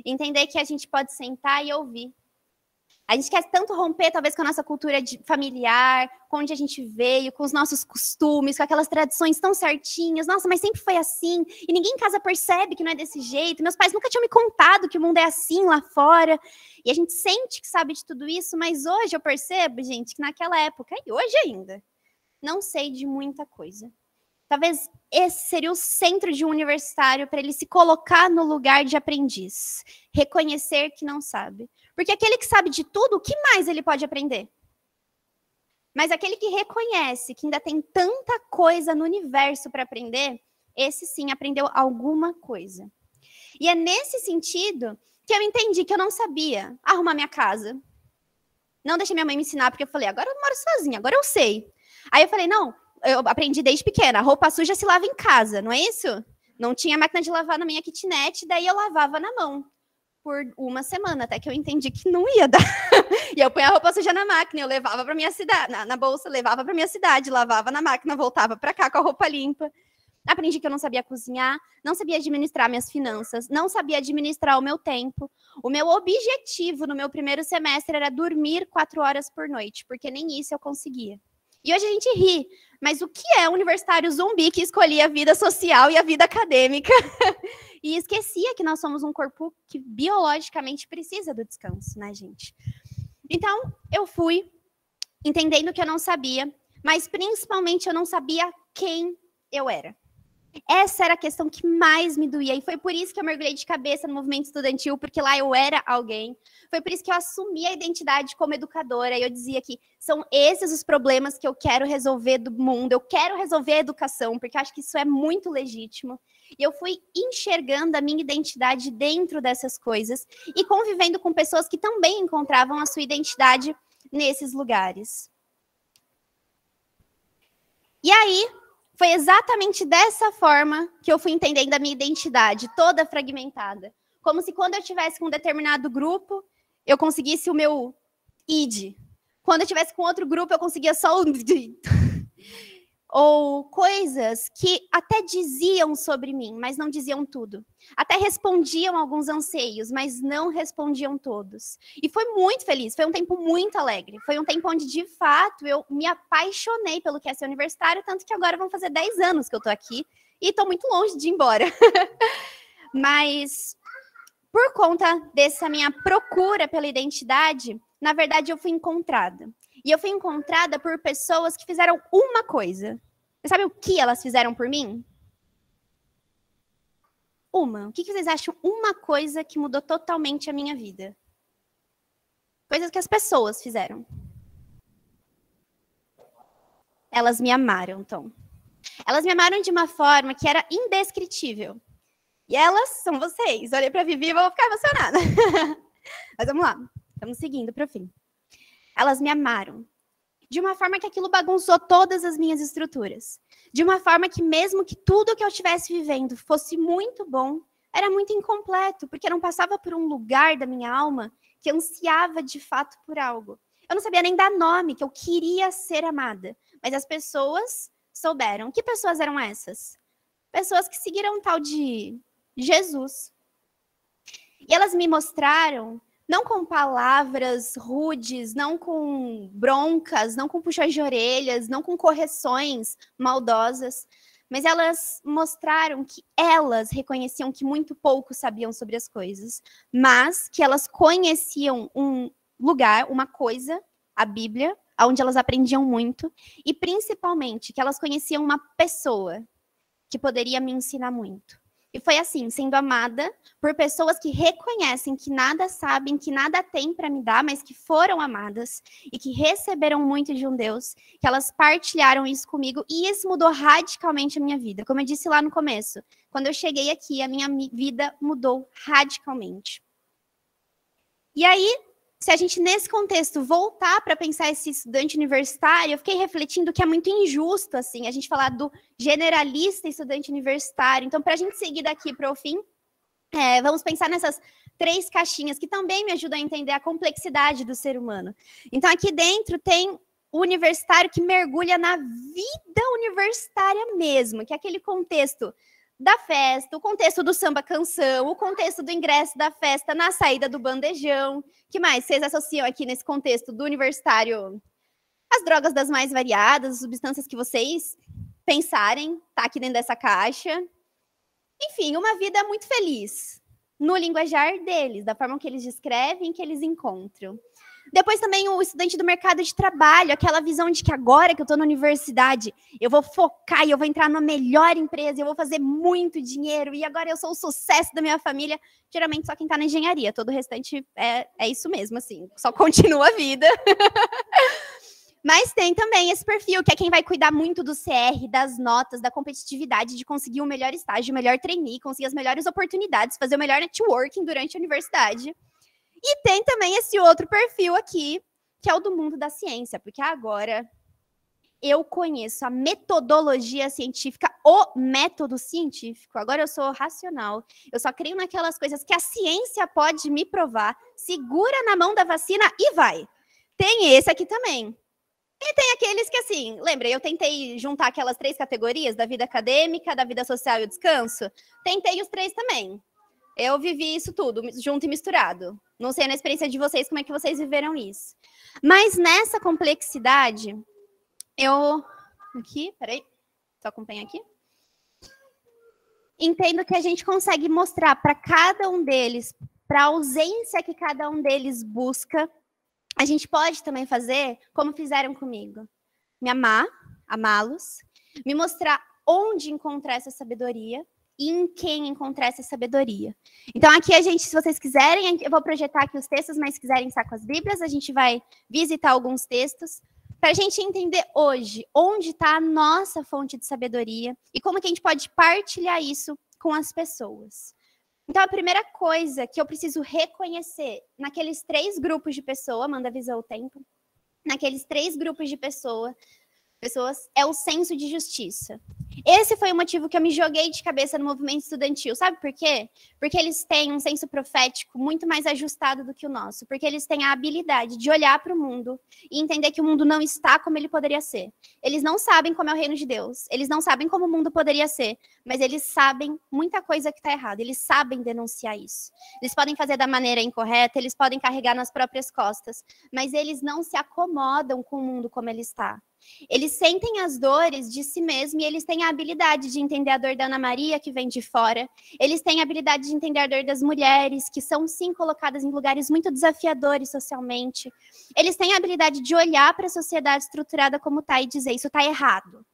Speaker 3: Entender que a gente pode sentar e ouvir. A gente quer tanto romper, talvez, com a nossa cultura familiar, com onde a gente veio, com os nossos costumes, com aquelas tradições tão certinhas. Nossa, mas sempre foi assim. E ninguém em casa percebe que não é desse jeito. Meus pais nunca tinham me contado que o mundo é assim lá fora. E a gente sente que sabe de tudo isso, mas hoje eu percebo, gente, que naquela época, e hoje ainda, não sei de muita coisa. Talvez esse seria o centro de um universitário para ele se colocar no lugar de aprendiz. Reconhecer que não sabe. Porque aquele que sabe de tudo, o que mais ele pode aprender? Mas aquele que reconhece que ainda tem tanta coisa no universo para aprender, esse sim aprendeu alguma coisa. E é nesse sentido que eu entendi que eu não sabia arrumar minha casa. Não deixei minha mãe me ensinar, porque eu falei, agora eu moro sozinha, agora eu sei. Aí eu falei, não, eu aprendi desde pequena, a roupa suja se lava em casa, não é isso? Não tinha máquina de lavar na minha kitnet, daí eu lavava na mão por uma semana, até que eu entendi que não ia dar. E eu punha a roupa suja na máquina, eu levava para minha cidade, na bolsa, levava para minha cidade, lavava na máquina, voltava para cá com a roupa limpa. Aprendi que eu não sabia cozinhar, não sabia administrar minhas finanças, não sabia administrar o meu tempo. O meu objetivo no meu primeiro semestre era dormir 4 horas por noite, porque nem isso eu conseguia. E hoje a gente ri, mas o que é um universitário zumbi que escolhia a vida social e a vida acadêmica? E esquecia que nós somos um corpo que biologicamente precisa do descanso, né, gente? Então, eu fui entendendo que eu não sabia, mas principalmente eu não sabia quem eu era. Essa era a questão que mais me doía, e foi por isso que eu mergulhei de cabeça no movimento estudantil, porque lá eu era alguém. Foi por isso que eu assumi a identidade como educadora, e eu dizia que são esses os problemas que eu quero resolver do mundo, eu quero resolver a educação, porque eu acho que isso é muito legítimo. E eu fui enxergando a minha identidade dentro dessas coisas, e convivendo com pessoas que também encontravam a sua identidade nesses lugares. E aí, foi exatamente dessa forma que eu fui entendendo a minha identidade, toda fragmentada. Como se quando eu estivesse com um determinado grupo, eu conseguisse o meu id. Quando eu estivesse com outro grupo, eu conseguia só o... ou coisas que até diziam sobre mim, mas não diziam tudo. Até respondiam alguns anseios, mas não respondiam todos. E foi muito feliz, foi um tempo muito alegre. Foi um tempo onde, de fato, eu me apaixonei pelo que é ser universitário, tanto que agora vão fazer 10 anos que eu tô aqui e tô muito longe de ir embora. Mas, por conta dessa minha procura pela identidade, na verdade, eu fui encontrada. E eu fui encontrada por pessoas que fizeram uma coisa. Você sabe o que elas fizeram por mim? Uma. O que vocês acham? Uma coisa que mudou totalmente a minha vida. Coisas que as pessoas fizeram. Elas me amaram, Tom. Elas me amaram de uma forma que era indescritível. E elas são vocês. Olhei para a Vivi e vou ficar emocionada. Mas vamos lá. Estamos seguindo para o fim. Elas me amaram. De uma forma que aquilo bagunçou todas as minhas estruturas. De uma forma que mesmo que tudo que eu estivesse vivendo fosse muito bom, era muito incompleto, porque não passava por um lugar da minha alma que ansiava de fato por algo. Eu não sabia nem dar nome, que eu queria ser amada. Mas as pessoas souberam. Que pessoas eram essas? Pessoas que seguiram um tal de Jesus. E elas me mostraram, não com palavras rudes, não com broncas, não com puxões de orelhas, não com correções maldosas, mas elas mostraram que elas reconheciam que muito pouco sabiam sobre as coisas, mas que elas conheciam um lugar, uma coisa, a Bíblia, onde elas aprendiam muito, e principalmente que elas conheciam uma pessoa que poderia me ensinar muito. E foi assim, sendo amada por pessoas que reconhecem que nada sabem, que nada têm para me dar, mas que foram amadas e que receberam muito de um Deus, que elas partilharam isso comigo e isso mudou radicalmente a minha vida. Como eu disse lá no começo, quando eu cheguei aqui, a minha vida mudou radicalmente. E aí, se a gente, nesse contexto, voltar para pensar esse estudante universitário, eu fiquei refletindo que é muito injusto, assim, a gente falar do generalista estudante universitário. Então, para a gente seguir daqui para o fim, vamos pensar nessas 3 caixinhas que também me ajudam a entender a complexidade do ser humano. Então, aqui dentro tem o universitário que mergulha na vida universitária mesmo, que é aquele contexto da festa, o contexto do samba-canção, o contexto do ingresso da festa na saída do bandejão. Que mais vocês associam aqui nesse contexto do universitário? As drogas das mais variadas, as substâncias que vocês pensarem, tá aqui dentro dessa caixa. Enfim, uma vida muito feliz, no linguajar deles, da forma que eles descrevem, que eles encontram. Depois também o estudante do mercado de trabalho, aquela visão de que agora que eu estou na universidade, eu vou focar e eu vou entrar na melhor empresa, eu vou fazer muito dinheiro e agora eu sou o sucesso da minha família. Geralmente só quem está na engenharia, todo o restante é isso mesmo, assim, só continua a vida. Mas tem também esse perfil, que é quem vai cuidar muito do CR, das notas, da competitividade, de conseguir o melhor estágio, o melhor trainee, conseguir as melhores oportunidades, fazer o melhor networking durante a universidade. E tem também esse outro perfil aqui, que é o do mundo da ciência, porque agora eu conheço a metodologia científica, o método científico. Agora eu sou racional, eu só creio naquelas coisas que a ciência pode me provar, segura na mão da vacina e vai. Tem esse aqui também. E tem aqueles que, assim, lembra, eu tentei juntar aquelas 3 categorias, da vida acadêmica, da vida social e o descanso? Tentei os 3 também. Eu vivi isso tudo, junto e misturado. Não sei na experiência de vocês como é que vocês viveram isso. Mas nessa complexidade, aqui, peraí, só acompanha aqui. Entendo que a gente consegue mostrar para cada um deles, para a ausência que cada um deles busca, a gente pode também fazer como fizeram comigo. Me amar, amá-los, me mostrar onde encontrar essa sabedoria, e em quem encontrar essa sabedoria. Então, aqui a gente, se vocês quiserem, eu vou projetar aqui os textos, mas se quiserem estar com as Bíblias, a gente vai visitar alguns textos, para a gente entender hoje onde está a nossa fonte de sabedoria e como que a gente pode partilhar isso com as pessoas. Então, a primeira coisa que eu preciso reconhecer naqueles 3 grupos de pessoas, Amanda avisou o tempo, naqueles 3 grupos de pessoas, é o senso de justiça. Esse foi o motivo que eu me joguei de cabeça no movimento estudantil. Sabe por quê? Porque eles têm um senso profético muito mais ajustado do que o nosso. Porque eles têm a habilidade de olhar para o mundo e entender que o mundo não está como ele poderia ser. Eles não sabem como é o reino de Deus. Eles não sabem como o mundo poderia ser. Mas eles sabem muita coisa que está errada. Eles sabem denunciar isso. Eles podem fazer da maneira incorreta, eles podem carregar nas próprias costas. Mas eles não se acomodam com o mundo como ele está. Eles sentem as dores de si mesmos e eles têm a habilidade de entender a dor da Ana Maria, que vem de fora. Eles têm a habilidade de entender a dor das mulheres, que são, sim, colocadas em lugares muito desafiadores socialmente. Eles têm a habilidade de olhar para a sociedade estruturada como está e dizer, isso está errado.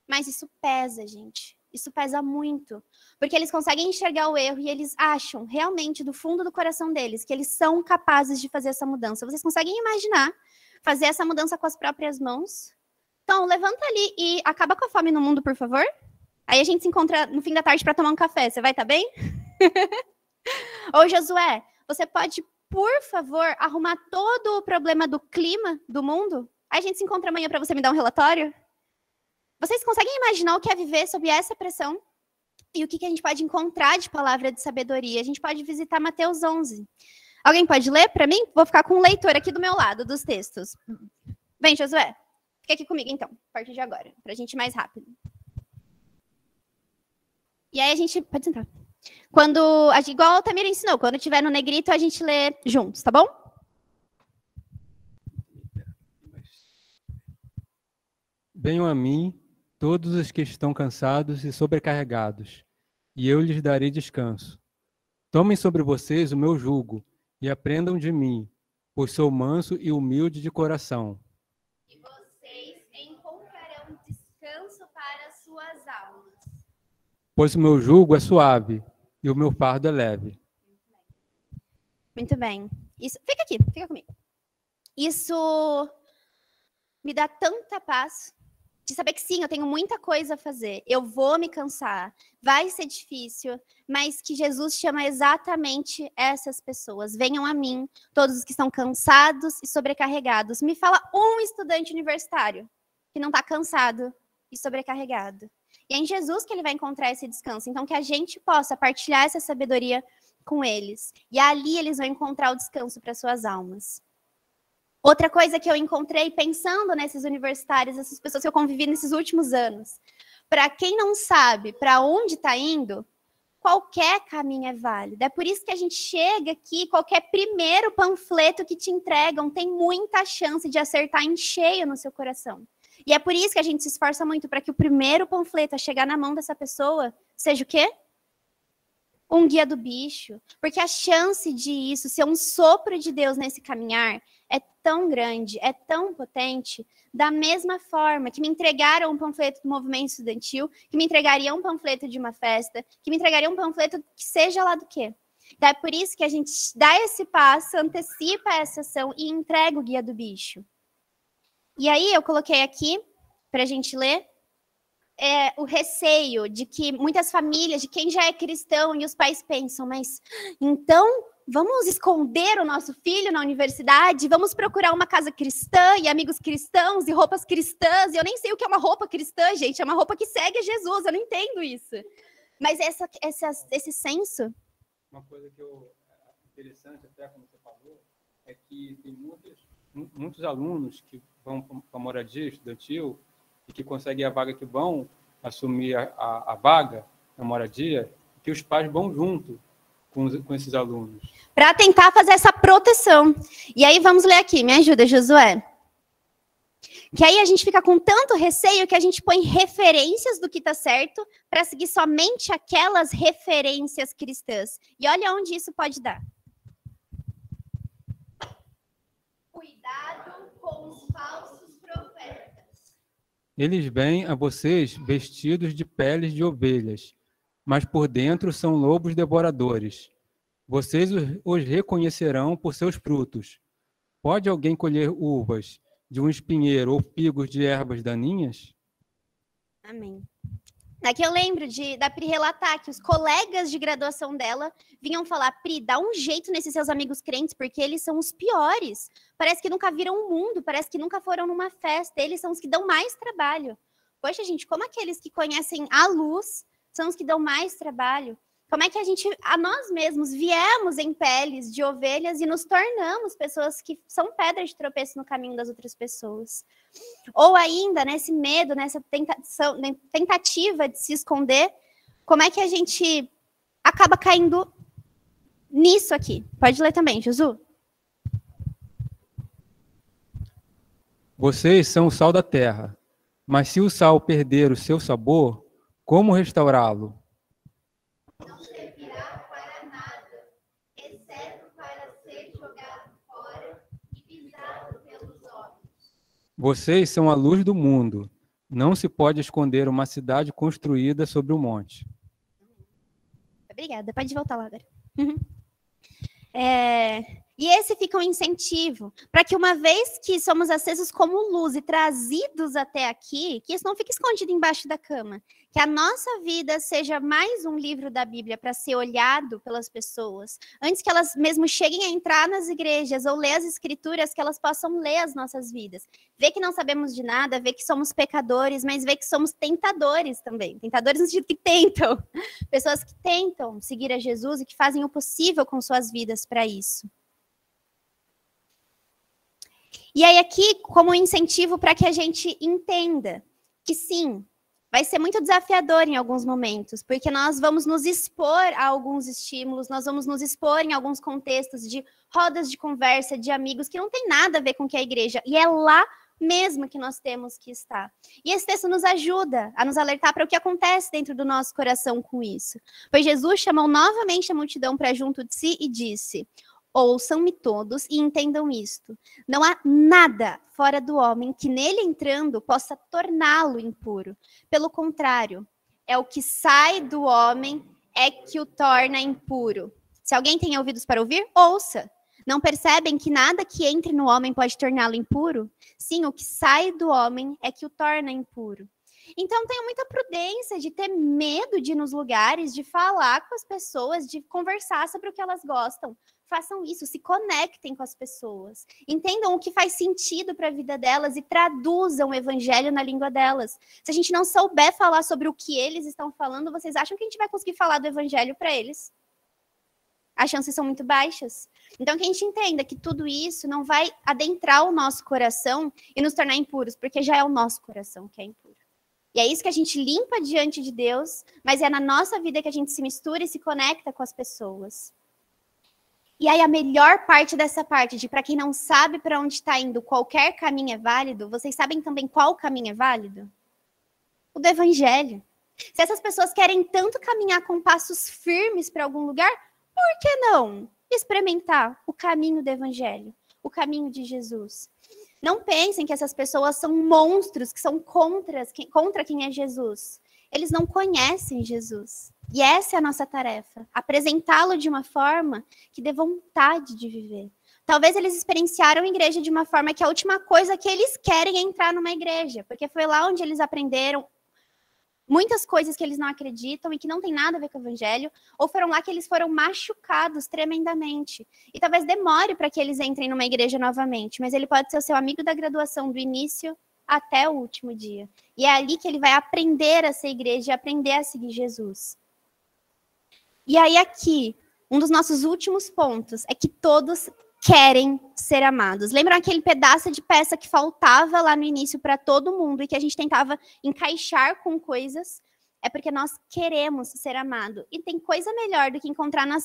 Speaker 3: Mas isso pesa, gente. Isso pesa muito. Porque eles conseguem enxergar o erro e eles acham, realmente, do fundo do coração deles, que eles são capazes de fazer essa mudança. Vocês conseguem imaginar fazer essa mudança com as próprias mãos? Então, levanta ali e acaba com a fome no mundo, por favor. Aí a gente se encontra no fim da tarde para tomar um café. Você vai estar bem? Ô, Josué, você pode, por favor, arrumar todo o problema do clima do mundo? Aí a gente se encontra amanhã para você me dar um relatório? Vocês conseguem imaginar o que é viver sob essa pressão? E o que a gente pode encontrar de palavra de sabedoria? A gente pode visitar Mateus 11. Alguém pode ler para mim? Vou ficar com um leitor aqui do meu lado dos textos. Vem, Josué. Fica aqui comigo, então, a partir de agora, para a gente ir mais rápido. E aí a gente... Pode sentar. Igual a Tamira ensinou, quando tiver no negrito, a gente lê juntos, tá bom?
Speaker 5: Venham a mim todos os que estão cansados e sobrecarregados, e eu lhes darei descanso. Tomem sobre vocês o meu jugo e aprendam de mim, pois sou manso e humilde de coração.
Speaker 3: E vocês encontrarão descanso para suas almas.
Speaker 5: Pois o meu jugo é suave e o meu fardo é leve.
Speaker 3: Muito bem. Isso, fica aqui, fica comigo. Isso me dá tanta paz de saber que sim, eu tenho muita coisa a fazer. Eu vou me cansar, vai ser difícil, mas que Jesus chama exatamente essas pessoas. Venham a mim, todos os que estão cansados e sobrecarregados. Me fala um estudante universitário que não está cansado e sobrecarregado. E é em Jesus que ele vai encontrar esse descanso. Então, que a gente possa partilhar essa sabedoria com eles. E ali eles vão encontrar o descanso para suas almas. Outra coisa que eu encontrei pensando nesses universitários, essas pessoas que eu convivi nesses últimos anos. Para quem não sabe para onde está indo, qualquer caminho é válido. É por isso que a gente chega aqui, qualquer primeiro panfleto que te entregam tem muita chance de acertar em cheio no seu coração. E é por isso que a gente se esforça muito para que o primeiro panfleto a chegar na mão dessa pessoa seja o quê? Um guia do bicho. Porque a chance de isso ser um sopro de Deus nesse caminhar é tão grande, é tão potente, da mesma forma que me entregaram um panfleto do movimento estudantil, que me entregariam um panfleto de uma festa, que me entregariam um panfleto que seja lá do quê. Então é por isso que a gente dá esse passo, antecipa essa ação e entrega o guia do bicho. E aí eu coloquei aqui, para a gente ler, o receio de que muitas famílias, de quem já é cristão, e os pais pensam, mas então vamos esconder o nosso filho na universidade, vamos procurar uma casa cristã e amigos cristãos e roupas cristãs, e eu nem sei o que é uma roupa cristã, gente, é uma roupa que segue Jesus, eu não entendo isso. Mas esse senso...
Speaker 5: Uma coisa que interessante, até como você falou, é que tem muitos alunos que vão para a moradia estudantil e que conseguem a vaga, que vão assumir a vaga na moradia, que os pais vão junto com esses alunos.
Speaker 3: Para tentar fazer essa proteção. E aí vamos ler aqui, me ajuda, Josué. Que aí a gente fica com tanto receio que a gente põe referências do que está certo para seguir somente aquelas referências cristãs. E olha onde isso pode dar. Cuidado com os falsos profetas.
Speaker 5: Eles vêm a vocês vestidos de peles de ovelhas, mas por dentro são lobos devoradores. Vocês os reconhecerão por seus frutos. Pode alguém colher uvas de um espinheiro ou figos de ervas daninhas?
Speaker 3: Amém. Aqui eu lembro da Pri relatar que os colegas de graduação dela vinham falar, Pri, dá um jeito nesses seus amigos crentes, porque eles são os piores. Parece que nunca viram o mundo, parece que nunca foram numa festa. Eles são os que dão mais trabalho. Poxa, gente, como aqueles que conhecem a luz são os que dão mais trabalho? Como é que a nós mesmos, viemos em peles de ovelhas e nos tornamos pessoas que são pedras de tropeço no caminho das outras pessoas? Ou ainda, nesse medo, nessa tentativa de se esconder, como é que a gente acaba caindo nisso aqui? Pode ler também, Josu.
Speaker 5: Vocês são o sal da terra, mas se o sal perder o seu sabor, como restaurá-lo?
Speaker 3: Não servirá para nada, exceto para ser jogado fora e pisado pelos homens.
Speaker 5: Vocês são a luz do mundo. Não se pode esconder uma cidade construída sobre um monte.
Speaker 3: Obrigada, pode voltar lá agora. E esse fica um incentivo para que, uma vez que somos acesos como luz e trazidos até aqui, que isso não fique escondido embaixo da cama, que a nossa vida seja mais um livro da Bíblia para ser olhado pelas pessoas, antes que elas mesmo cheguem a entrar nas igrejas ou ler as escrituras, que elas possam ler as nossas vidas. Ver que não sabemos de nada, ver que somos pecadores, mas ver que somos tentadores também. Tentadores no sentido que tentam. Pessoas que tentam seguir a Jesus e que fazem o possível com suas vidas para isso. E aí aqui, como incentivo para que a gente entenda que sim, vai ser muito desafiador em alguns momentos, porque nós vamos nos expor a alguns estímulos, nós vamos nos expor em alguns contextos de rodas de conversa, de amigos, que não tem nada a ver com o que é a igreja, e é lá mesmo que nós temos que estar. E esse texto nos ajuda a nos alertar para o que acontece dentro do nosso coração com isso. Pois Jesus chamou novamente a multidão para junto de si e disse: ouçam-me todos e entendam isto. Não há nada fora do homem que nele entrando possa torná-lo impuro. Pelo contrário, é o que sai do homem é que o torna impuro. Se alguém tem ouvidos para ouvir, ouça. Não percebem que nada que entre no homem pode torná-lo impuro? Sim, o que sai do homem é que o torna impuro. Então, tenham muita prudência de ter medo de ir nos lugares, de falar com as pessoas, de conversar sobre o que elas gostam. Façam isso, se conectem com as pessoas. Entendam o que faz sentido para a vida delas e traduzam o evangelho na língua delas. Se a gente não souber falar sobre o que eles estão falando, vocês acham que a gente vai conseguir falar do evangelho para eles? As chances são muito baixas. Então, que a gente entenda que tudo isso não vai adentrar o nosso coração e nos tornar impuros, porque já é o nosso coração que é impuro. E é isso que a gente limpa diante de Deus, mas é na nossa vida que a gente se mistura e se conecta com as pessoas. E aí a melhor parte dessa parte, de para quem não sabe para onde está indo, qualquer caminho é válido, vocês sabem também qual caminho é válido? O do evangelho. Se essas pessoas querem tanto caminhar com passos firmes para algum lugar, por que não experimentar o caminho do evangelho, o caminho de Jesus? Não pensem que essas pessoas são monstros, que são contra quem é Jesus. Eles não conhecem Jesus. E essa é a nossa tarefa, apresentá-lo de uma forma que dê vontade de viver. Talvez eles experienciaram a igreja de uma forma que a última coisa que eles querem é entrar numa igreja, porque foi lá onde eles aprenderam muitas coisas que eles não acreditam e que não tem nada a ver com o evangelho, ou foram lá que eles foram machucados tremendamente. E talvez demore para que eles entrem numa igreja novamente, mas ele pode ser o seu amigo da graduação do início até o último dia. E é ali que ele vai aprender a ser igreja e aprender a seguir Jesus. E aí aqui, um dos nossos últimos pontos é que todos querem ser amados. Lembram aquele pedaço de peça que faltava lá no início para todo mundo e que a gente tentava encaixar com coisas? É porque nós queremos ser amados. E tem coisa melhor do que encontrar na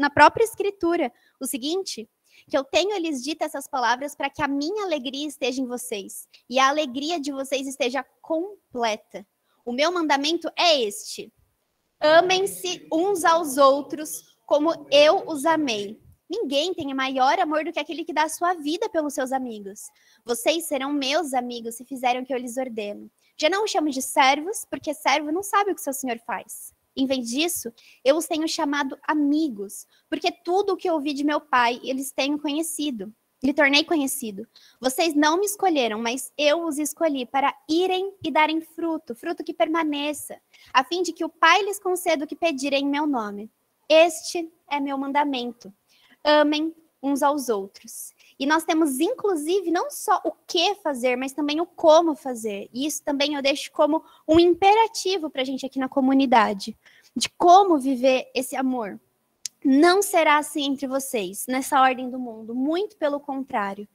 Speaker 3: própria escritura o seguinte: que eu tenho lhes dito essas palavras para que a minha alegria esteja em vocês e a alegria de vocês esteja completa. O meu mandamento é este: amem-se uns aos outros como eu os amei. Ninguém tem maior amor do que aquele que dá a sua vida pelos seus amigos. Vocês serão meus amigos se fizerem o que eu lhes ordeno. Já não os chamo de servos, porque servo não sabe o que seu senhor faz. Em vez disso, eu os tenho chamado amigos, porque tudo o que eu ouvi de meu pai, eles tenho conhecido. Lhe tornei conhecido. Vocês não me escolheram, mas eu os escolhi para irem e darem fruto, fruto que permaneça, a fim de que o Pai lhes conceda o que pedirem em meu nome. Este é meu mandamento. Amem uns aos outros. E nós temos, inclusive, não só o que fazer, mas também o como fazer. E isso também eu deixo como um imperativo para a gente aqui na comunidade, de como viver esse amor. Não será assim entre vocês, nessa ordem do mundo, muito pelo contrário.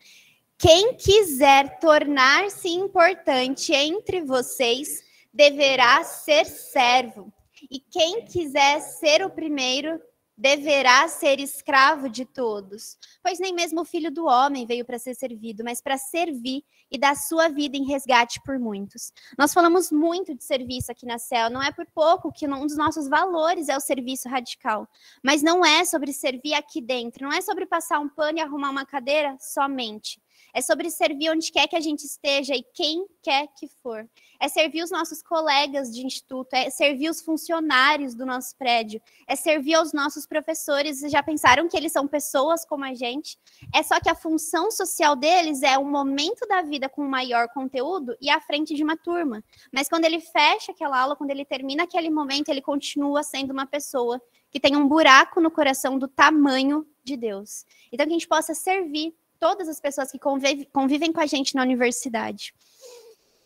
Speaker 3: Quem quiser tornar-se importante entre vocês, deverá ser servo. E quem quiser ser o primeiro, deverá ser escravo de todos. Pois nem mesmo o Filho do Homem veio para ser servido, mas para servir e dar sua vida em resgate por muitos. Nós falamos muito de serviço aqui na CEL, não é por pouco que um dos nossos valores é o serviço radical. Mas não é sobre servir aqui dentro, não é sobre passar um pano e arrumar uma cadeira somente. É sobre servir onde quer que a gente esteja e quem quer que for. É servir os nossos colegas de instituto, é servir os funcionários do nosso prédio, é servir aos nossos professores. Vocês já pensaram que eles são pessoas como a gente? É só que a função social deles é um momento da vida com maior conteúdo e à frente de uma turma. Mas quando ele fecha aquela aula, quando ele termina aquele momento, ele continua sendo uma pessoa que tem um buraco no coração do tamanho de Deus. Então, que a gente possa servir todas as pessoas que convivem com a gente na universidade.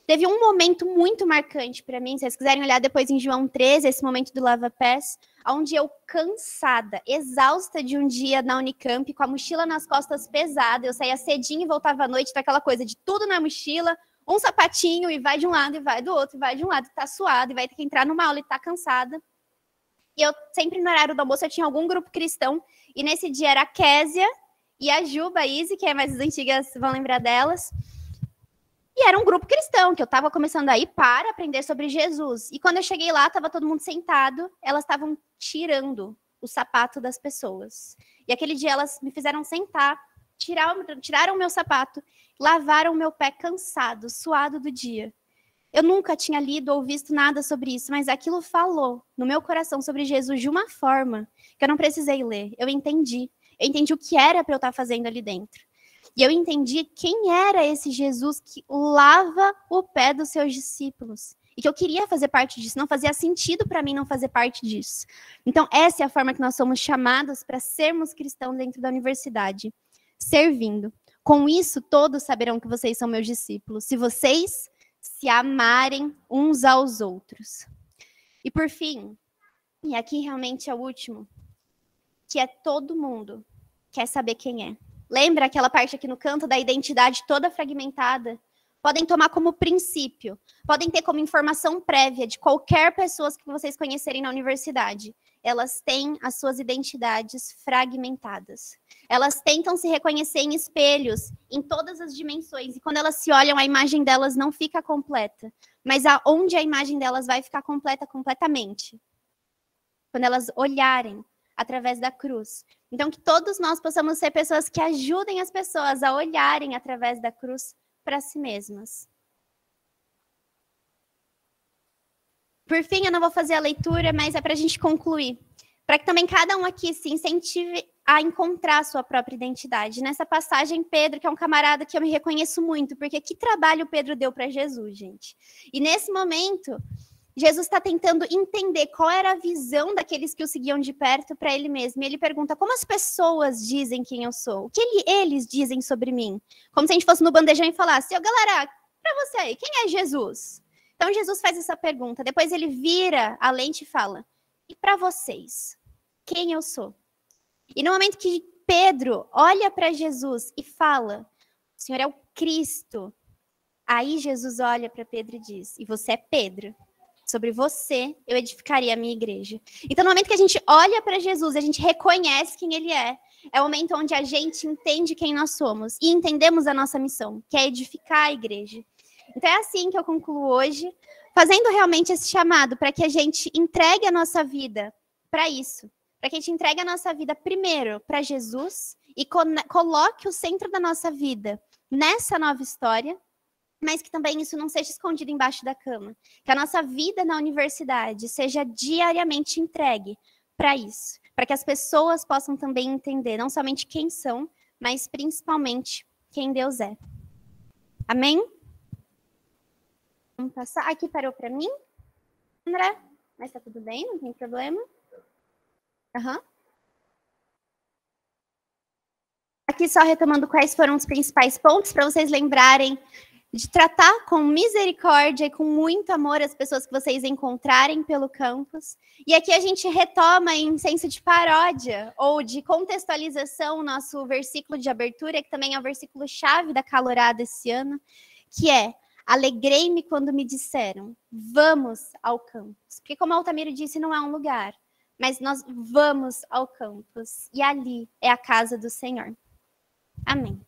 Speaker 3: Teve um momento muito marcante para mim, se vocês quiserem olhar depois em João 13, esse momento do Lava Pés, onde eu cansada, exausta de um dia na Unicamp, com a mochila nas costas pesada, eu saía cedinho e voltava à noite, aquela coisa de tudo na mochila, um sapatinho e vai de um lado e vai do outro, e vai de um lado e tá suado, e vai ter que entrar numa aula e tá cansada. E eu sempre no horário do almoço eu tinha algum grupo cristão, e nesse dia era a Késia, e a Juba, a Izzy, que é mais as antigas vão lembrar delas. E era um grupo cristão, que eu estava começando a ir para aprender sobre Jesus. E quando eu cheguei lá, estava todo mundo sentado, elas estavam tirando o sapato das pessoas. E aquele dia elas me fizeram sentar, tiraram o meu sapato, lavaram o meu pé cansado, suado do dia. Eu nunca tinha lido ou visto nada sobre isso, mas aquilo falou no meu coração sobre Jesus de uma forma que eu não precisei ler. Eu entendi. Eu entendi o que era para eu estar fazendo ali dentro. E eu entendi quem era esse Jesus que lava o pé dos seus discípulos. E que eu queria fazer parte disso. Não fazia sentido para mim não fazer parte disso. Então, essa é a forma que nós somos chamados para sermos cristãos dentro da universidade. Servindo. Com isso, todos saberão que vocês são meus discípulos. Se vocês se amarem uns aos outros. E por fim, e aqui realmente é o último, que é todo mundo quer saber quem é. Lembra aquela parte aqui no canto da identidade toda fragmentada? Podem tomar como princípio, podem ter como informação prévia de qualquer pessoa que vocês conhecerem na universidade. Elas têm as suas identidades fragmentadas. Elas tentam se reconhecer em espelhos, em todas as dimensões. E quando elas se olham, a imagem delas não fica completa. Mas aonde a imagem delas vai ficar completa completamente? Quando elas olharem através da cruz. Então, que todos nós possamos ser pessoas que ajudem as pessoas a olharem através da cruz para si mesmas. Por fim, eu não vou fazer a leitura, mas é para a gente concluir. Para que também cada um aqui se incentive a encontrar a sua própria identidade. Nessa passagem, Pedro, que é um camarada que eu me reconheço muito, porque que trabalho Pedro deu para Jesus, gente. E nesse momento, Jesus está tentando entender qual era a visão daqueles que o seguiam de perto para ele mesmo. E ele pergunta, como as pessoas dizem quem eu sou? O que eles dizem sobre mim? Como se a gente fosse no bandejão e falasse, galera, para você aí, quem é Jesus? Então, Jesus faz essa pergunta. Depois ele vira a lente e fala, e para vocês, quem eu sou? E no momento que Pedro olha para Jesus e fala, o Senhor é o Cristo. Aí Jesus olha para Pedro e diz, e você é Pedro. Sobre você, eu edificaria a minha igreja. Então, no momento que a gente olha para Jesus, a gente reconhece quem ele é o momento onde a gente entende quem nós somos e entendemos a nossa missão, que é edificar a igreja. Então, é assim que eu concluo hoje, fazendo realmente esse chamado para que a gente entregue a nossa vida para isso, para que a gente entregue a nossa vida primeiro para Jesus e coloque o centro da nossa vida nessa nova história, mas que também isso não seja escondido embaixo da cama. Que a nossa vida na universidade seja diariamente entregue para isso. Para que as pessoas possam também entender não somente quem são, mas principalmente quem Deus é. Amém? Vamos passar. Aqui parou para mim, André? Mas tá tudo bem, não tem problema. Aham. Aqui só retomando quais foram os principais pontos para vocês lembrarem de tratar com misericórdia e com muito amor as pessoas que vocês encontrarem pelo campus. E aqui a gente retoma em senso de paródia ou de contextualização o nosso versículo de abertura, que também é o versículo-chave da Calorada esse ano, que é: alegrei-me quando me disseram, vamos ao campus. Porque como a Altamiro disse, não é um lugar, mas nós vamos ao campus. E ali é a casa do Senhor. Amém.